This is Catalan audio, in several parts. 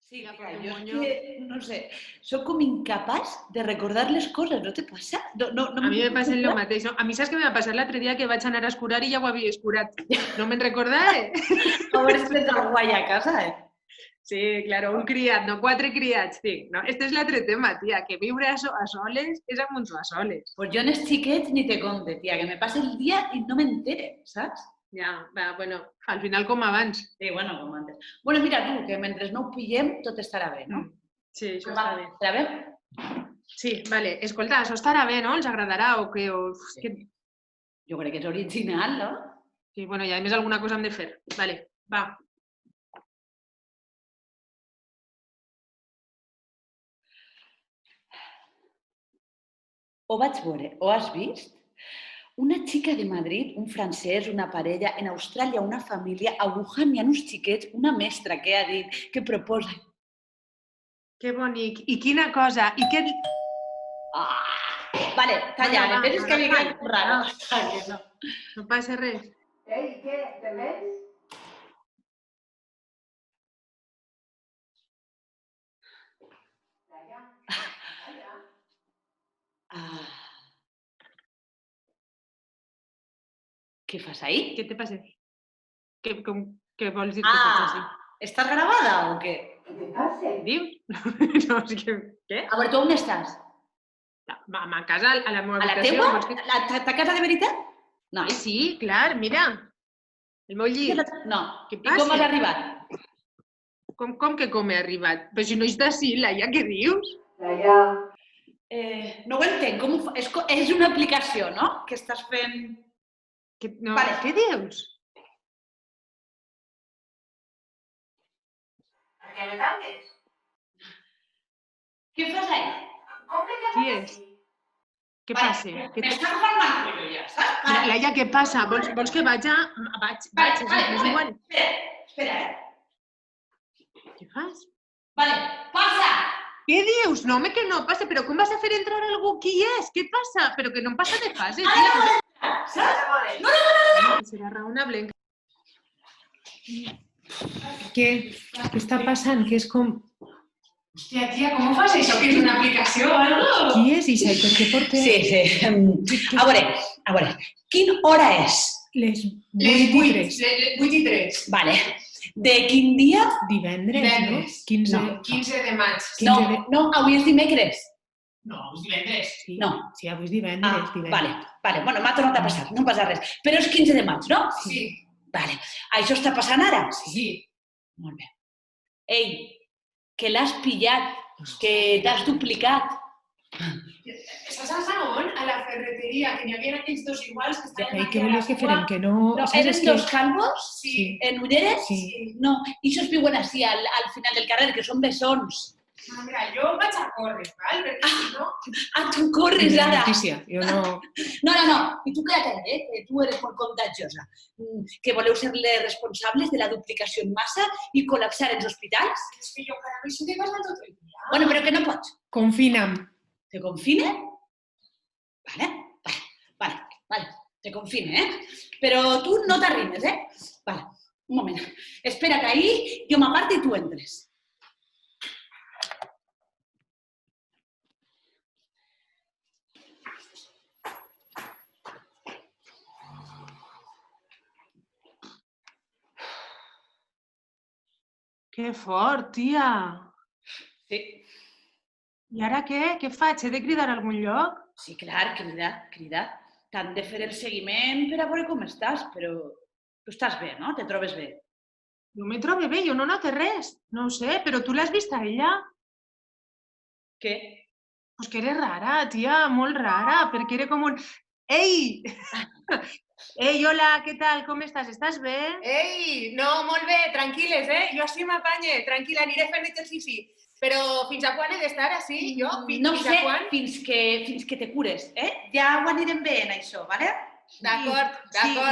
Sí, Ya, mira, porque yo es moño... que, no sé, soy como incapaz de recordar les coses, ¿no te passa? No A me mi me puc passa el concentrar. mateix. No? A mi saps què m'ha passat l'altre dia que vaig anar a escurar i ja ho havia escurat. No me'n recordava. A veure si tens algú allà a casa, eh? Sí, claro, un criat, no 4 criats, sí. No, este és l'altre tema, tia, que viure a soles és amuntar a soles. Pues jo en els xiquets ni te conte, tia, que me passa el dia i no m'entere, saps? Ja, va, bueno, al final com abans. Sí, bueno, com antes. Bueno, mira tu, que mentre no ho pillem tot estarà bé, no? Sí, això Va, està bé. estarà bé? Sí, vale. Escolta, això estarà bé, no? Els agradarà o què? O... Sí. Jo crec que és original, no? Sí, bueno, i a més alguna cosa hem de fer. Vale, va. O vaig veure, o has vist? Una xica de Madrid, un francès, una parella, en Austràlia una família, a Wuhan hi ha uns xiquets, una mestra que ha dit, que proposa... Que bonic. I quina cosa? I què... Ah! Vale, calla, Bueno, va, penses que ara havia calla. quedat raro. No, que no. No passa res. Ei, què? Te vens? Laia, Laia. Ah. Què fas ahí? Què te passa? Què vols dir que faig així? ¿Estás grabada o qué? Què te passa? Dius? No, és que... Què? A veure, tu on estàs? A casa, a la meva A la habitació. teua? Vols que... Ta casa de veritat? No. Ai, sí, clar, mira. El meu llit. No. Què I com passa? has arribat? Com que com he arribat? Però si no és d'ací, Laia, què dius? Laia. No ho entenc. És una aplicació, no? Que estàs fent... No, Vale. què dius? Per què me tanques? Què fas ahí? Com que Qui és? Què passa? M'estàs formant jo ja, saps? Mira, Laia, què passa? Vols que vaig? Vaig, és igual. Espera, Què fas? Vale, passa! Què dius? No, home, que no passa. Però com vas a fer entrar algú? Qui és? Què passa? Però que no em passa de fase, tia. Saps? No, Serà raonable. Què? Què està passant? Que és com... Hòstia, tia, com ho fas això? Que és una aplicació o algo? Qui és això i per què porta... Sí. A veure, quina hora és? Les Les 8 i 3. 8 i 3. Vale. De quin dia? Divendres, Divendres. no? 15... No. 15 de maig. 15 de... No, avui és dimecres. No, és divendres. Sí, No. sí, avui és divendres. Vale. Bueno, m'ha tornat a passar, no passa res. Però és 15 de maig, no? Sí. Vale. Això està passant ara? Sí. Molt bé. Ei, que l'has pillat, que t'has duplicat. Estàs a Saón, a la ferreteria, que n'hi havia aquells dos iguals que estaven I aquí què a la volies que cua. farem? Que no... No, saps? eren És que... dos calvos Sí. en ulleres? Sí. No, i això viuen així, al final del carrer, que són bessons. No, mira, jo vaig a córrer, val? Perquè si no... Tu corres Primera ara. notícia. Jo no... No. I tu quédate, que tu eres molt contagiosa. Que voleu ser les responsables de la duplicació en massa i col·lapsar els hospitals? És que jo cada vegada de passar tot el dia. Bueno, però que no pots. Confina'm. Te confine? Vale. Te confine, Però tu no t'arrimes, Vale, un moment. Espera't ahí, jo m'aparto i tu entres. Que fort, tia. Sí. I ara què? Què faig? He de cridar a algun lloc? Sí, clar, cridar. T'han de fer el seguiment per a veure com estàs, però tu estàs bé, no? Te trobes bé. Jo me trobo bé, jo no noto res. No ho sé, però tu l'has vist a ella? Què? Pues que eres rara, tia, molt rara, perquè era com un... Ei! Ei, hola, què tal? Com estàs? Estàs bé? Ei, no, molt bé, tranquil·les, Jo així m'apanye, tranquil·la, aniré fent exercici. Però fins a quan he d'estar així, jo? No Fins sé, a quan? fins que te cures, Ja ho anirem bé en això, vale? D'acord,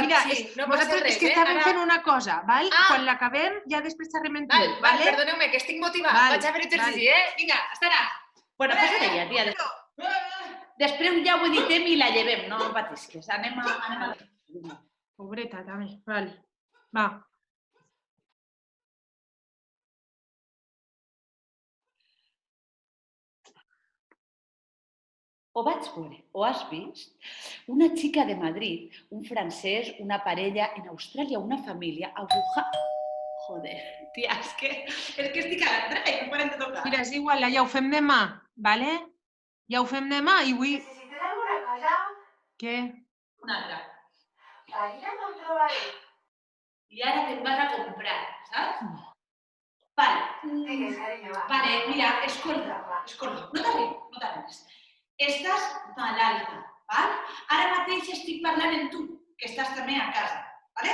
mira, sí, no passa vosaltres res, és que estàvem fent una cosa, val? Ah. Quan l'acabem ja després xerrem en tu, Val, vale? perdoneu-me, que estic motivat. Val, Vaig a fer exercici, Vinga, hasta ara. Bueno, passa-te ja, tia. Després ja ho editem i la llevem, no patisques. Anem a... Pobreta, també. Val. Va. O vaig veure, o has vist, una xica de Madrid, un francès, una parella, en Austràlia una família, a Wuhan... Joder, tia, és que estic a l'entrada i no paren de tocar. Mira, és igual, ja ho fem demà, ¿vale? Ja ho fem demà i avui... ¿Necesitas alguna cosa? Què? Una altra. Ahí no trobaré. I ara te'n vas a comprar, saps? Vale. Digues, cariño, va. Vale, mira, escolta, no t'arribis. Estàs malalta, val? Ara mateix estic parlant amb tu, que estàs també a casa, vale?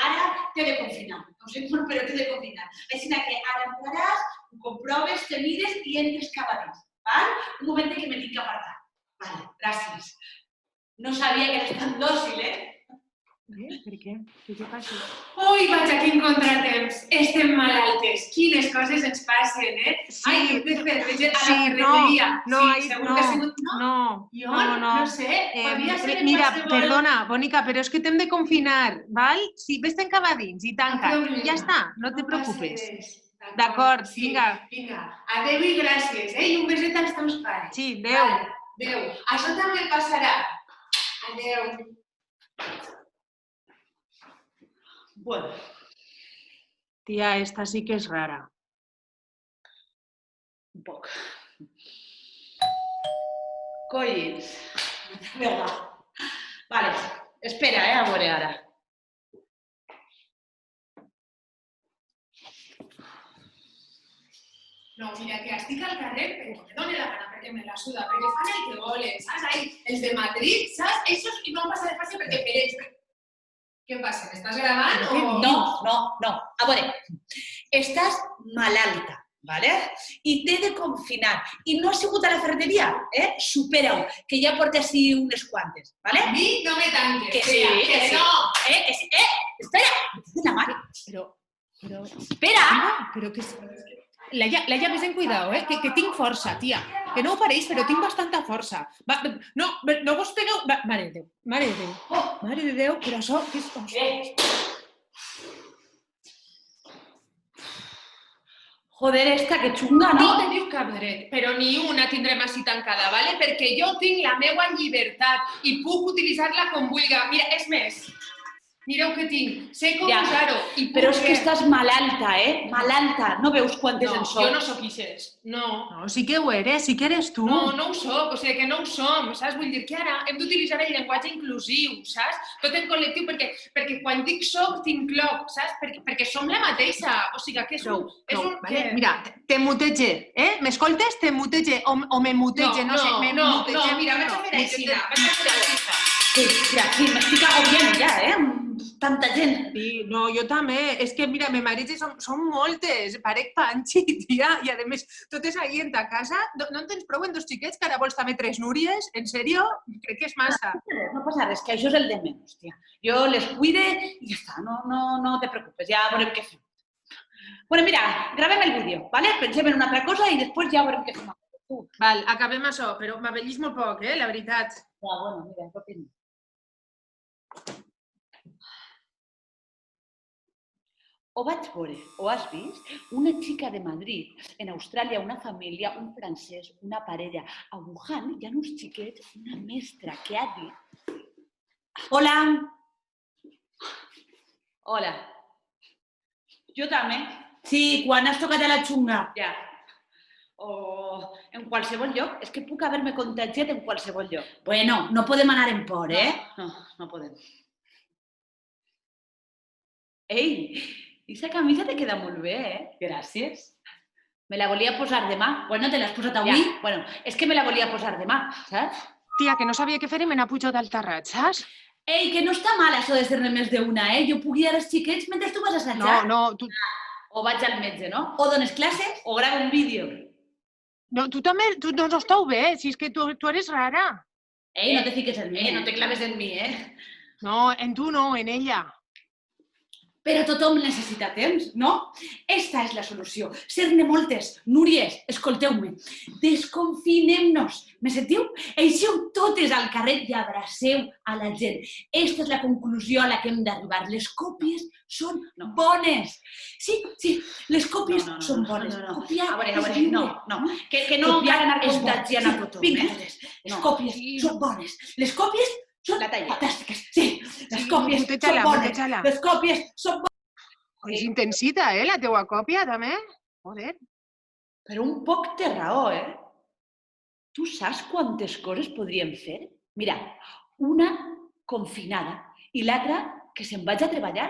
Ara t'he de confinar, ho sé molt, però t'he de confinar. Així que ara entraràs, ho comproves, te mires i entres cap a dins, val? Un moment que me tinc que apartar. Vale, gràcies. No sabia que eres tan dòcil, Per què? Què passa? Ui, vaig a quin contratemps. Estem malaltes. Quines coses ens passen, eh? Sí. Ai, hem de fer a la Sí, ferreteria. no, Sí, segur que ha sigut... Jo no sé. Podria ser en Mira, qualsevol- perdona, Bonica, però és que t'hem de confinar, val? Sí, vés-te'n cap a dins i tanca. Cap problema. Ja està, no te passa preocupes. res. D'acord, Sí, vinga. Vinga, adeu i gràcies, eh? I un beset als teus pares. Sí, adeu. Vale, adeu. Això també passarà. Adeu. Bueno, Tia, esta sí que és rara. un poc. Collins. Vinga. Vale, espera, a veure ara. No, mira, que estic al carrer perquè me dóna la gana, perquè me la suda, perquè fan el que volen, saps? Ai, els de Madrid, saps? Això no passa de fàcil perquè per ells... Què passa? M'estàs gravant o...? No. A veure, estàs malalta, ¿vale? I t'he de confinar. I no has sigut a la ferreteria, eh? Supera-ho, que ja porta així unes quantes, ¿vale? A mi no me tanques. Que sí, tia, que sí. no. Que sí. Espera! La mare. Però... Espera! Però que... Laia, vés en cuidado, eh? Que tinc força, tia. Que no ho pareix, però tinc bastanta força. Va, no vos pegueu... Va, mare de Déu. Mare de Déu, però això... Que és... Joder, esta que xunga, No no? teniu cap dret, però ni una tindrem així tancada, ¿vale? Perquè jo tinc la meua llibertat i puc utilitzar-la com vulga. Mira, és més, mireu què tinc, sé com Ja, usar-ho i puc Però és que fer. estàs malalta, eh? Malalta. No veus quantes en No, som? jo no sóc ixes, no. No, sí que ho eres, sí que eres tu. No ho soc, o sigui que no ho som, saps? Vull dir que ara hem d'utilitzar el llenguatge inclusiu, saps? Tot en col·lectiu, perquè quan dic soc, t'incloc, saps? Perquè som la mateixa, o sigui que és un... Vale? Mira, te mutege, eh? M'escoltes? Te mutege o me mutege, no sé. No, mira, vaig a fer aixina, Sí, m'estic agobiant ja, eh? Amb tanta gent. Sí, no, jo també. És que, mira, me mareges, són moltes. Parec panxi, tia. I, a més, totes ahí en ta casa. No en tens prou en dos xiquets, que ara vols també tres Núries? En sèrio? Crec que és massa. No passa res, que això és el de menys, tia. Jo les cuide i ja està, no te preocupes, ja veurem què fem. Bueno, mira, gravem el vídeo, ¿vale? Pensem en una altra cosa i després ja veurem què fem. Val, acabem això, però m'abellís molt poc, la veritat. Ja, bueno, mira, és el que... O vaig veure, o has vist, una xica de Madrid, en Austràlia una família, un francès, una parella. A Wuhan hi ha uns xiquets, una mestra que ha dit... Hola! Hola. Jo també. Sí, quan has tocat a la xunga. Ja. O en qualsevol lloc. És que puc haver-me contagiat en qualsevol lloc. Bueno, no podem anar en por, eh? No podem. Ei, esa camisa te queda molt bé, eh? Gràcies. Me la volia posar demà. Bueno, te l'has posat avui? Ja. Bueno, és que me la volia posar demà, saps? Tia, que no sabia què fer i me n'ha pujat al terrat, saps? Ei, que no està mal això de ser-ne més d'una, eh? Jo puc guiar els xiquets mentre tu vas assajar. No, tu... O vaig al metge, no? O dones classes o gravo un vídeo. No, tu també, tu no estàu bé, si és que tu eres rara. Ei, no te fiques en mi, no te claves en mi, eh? No, en tu no, en ella. Però tothom necessita temps, no? Esta és la solució. Ser-ne moltes. Núries, escolteu-me. Desconfinem-nos. Me sentiu? Eixiu totes al carrer i abraceu a la gent. Esta és la conclusió a la que hem d'arribar. Les còpies són bones. Sí, les còpies són bones. Copiar A veure, és lliure. no. Que no cal anar contagiant a tothom, Vinga, les còpies són bones. Les còpies són fantàstiques. Sí, les còpies són bones. Les còpies són bones. És intensita, la teua còpia, també. Joder. Però un poc té raó, Tu saps quantes coses podríem fer? Mira, una confinada i l'altra que se'n vaig a treballar.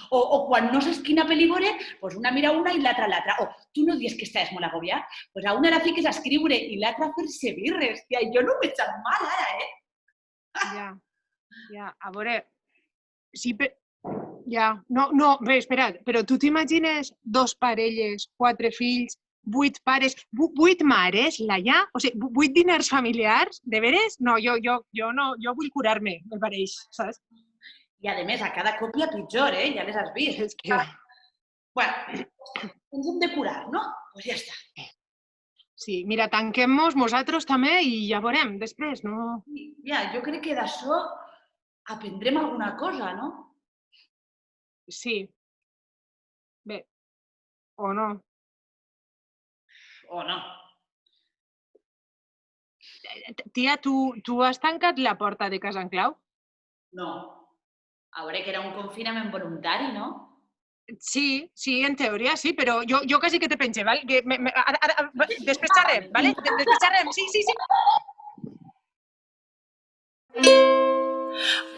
O quan no saps quina pel·li veure, doncs una mira una i l'altra l'altra. O tu no dius que estàs molt agobiat? Doncs a una la fiques a escriure i l'altra a fer-se birres. Tia, jo no m'he eixat mal ara, Ja, a veure... Sí, però... Ja, no, bé, espera't, però tu t'imagines 2 parelles, 4 fills, 8 pares, 8 mares, Laia? O sigui, 8 diners familiars? De veres? No, jo vull curar-me, me pareix, saps? I a més, a cada còpia pitjor, ja les has vist. És que... Bueno, ens hem de curar, no? Doncs ja està. Sí, mira, tanquem-nos nosaltres també i ja veurem després, no? Ja, jo crec que d'això aprendrem alguna cosa, no? Sí. Bé, o no. O no. Tia, tu has tancat la porta de casa en clau? No. A veure, que era un confinament voluntari, no? Sí, en teoria sí, però jo quasi que te penge, val? Ara, després xerrem, vale? Després xerrem, sí.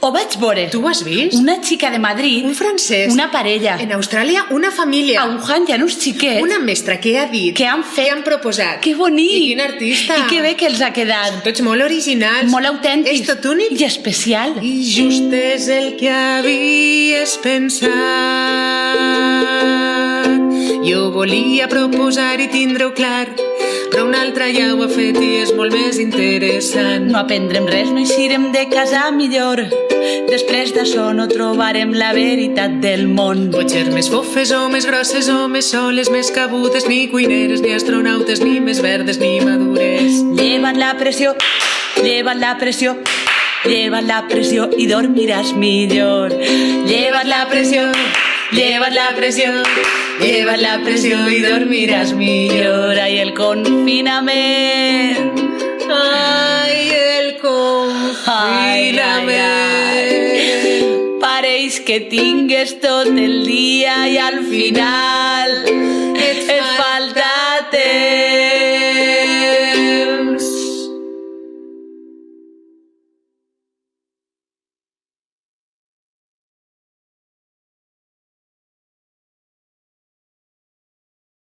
Ho vaig veure. Tu ho has vist? Una xica de Madrid, Un francès. una parella, En Austràlia, una família. a Wuhan hi ha uns xiquets Una mestra que ha dit. que han Que fet... han proposat. Que bonic! I quin artista. I que bé que els ha quedat. Tots molt originals. Molt autèntics. És tot únic. I especial. I just és el que havies pensat. Jo volia proposar i tindre-ho clar, però una altra ja ho ha fet i és molt més interessant. No aprendrem res, no eixirem de casa millor. Després d'això no trobarem la veritat del món. Potser més fofes o més grosses o més soles, més cabudes, ni cuineres, ni astronautes, ni més verdes ni madures. Lleva't la pressió, lleva't la pressió, lleva't la pressió i dormiràs millor. Lleva't la pressió, lleva't la pressió, lleva't la pressió i dormiràs millor. Ai, el confinament. Ai, el confinament. Pareix que tingues tot el dia i al final et falta temps.